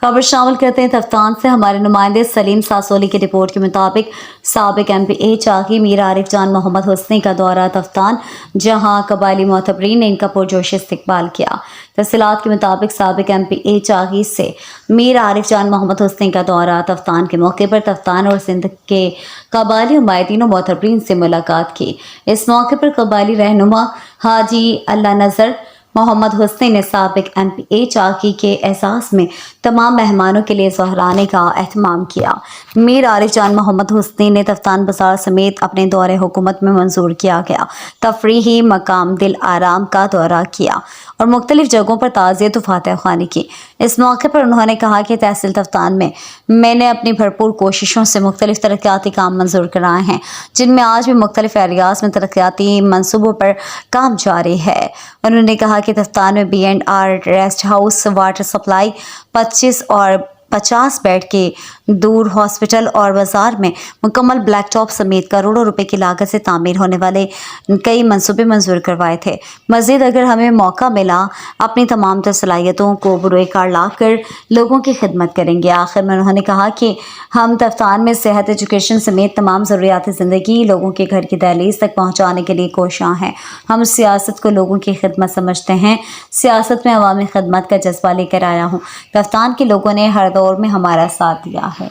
खबर शामिल करते हैं तफ्तान से। हमारे नुमाइंदे सलीम सासोली की रिपोर्ट के मुताबिक साबिक MPA चाकी मीर आरिफ जान मोहम्मद हुस्नी का दौरा तफ्तान, जहां कबायली मोहतबरीन ने इनका पुरजोश इस्तकबाल किया। तफसीलात के मुताबिक साबिक MPA चाकी से मीर आरिफ जान मोहम्मद हुस्नी का दौरा तफ्तान के मौके पर तफ्तान और सिंध के कबायली हुमायतीन और मोहतबरीन से मुलाकात की। इस मौके पर कबायली रहनुमा हाजी अल्लाह नजर मोहम्मद हुस्नी ने साबिक MPA चाकी के एहसास में तमाम मेहमानों के लिए सहराने का एहतमाम किया। मीर आरिफ जान मोहम्मद हुस्नी ने तफ्तान बाजार समेत अपने दौरे हुकूमत में मंजूर किया गया तफरीही मकाम दिल आराम का दौरा किया और मुख्तलिफ जगहों पर ताज़ियत फातह ख़ानी की। इस मौके पर उन्होंने कहा कि तहसील तफ्तान में मैंने अपनी भरपूर कोशिशों से मुख्तलिफ तरक्याती काम मंजूर कराए हैं, जिनमें आज भी मुख्तलिफ एरियाज में तरक्याती मनसूबों पर काम जारी है। उन्होंने कहा कि तफ्तान में B&R rest house, water supply, 25 और 50 बेड के दूर हॉस्पिटल और बाजार में मुकम्मल ब्लैक टॉप समेत करोड़ों रुपए की लागत से तामीर होने वाले कई मंसूबे मंजूर करवाए थे। मज़ीद अगर हमें मौका मिला, अपनी तमाम तर सलाहियतों को बुरोए कार ला कर लोगों की खिदमत करेंगे। आखिर में उन्होंने कहा कि हम तफ्तान में सेहत, एजुकेशन समेत तमाम ज़रूरियात ज़िंदगी लोगों के घर की दहलीज तक पहुँचाने के लिए कोशां हैं। हम सियासत को लोगों की खिदमत समझते हैं, सियासत में अवामी खिदमत का जज्बा लेकर आया हूँ। तफ्तान के लोगों ने हर दौर में हमारा साथ दिया है।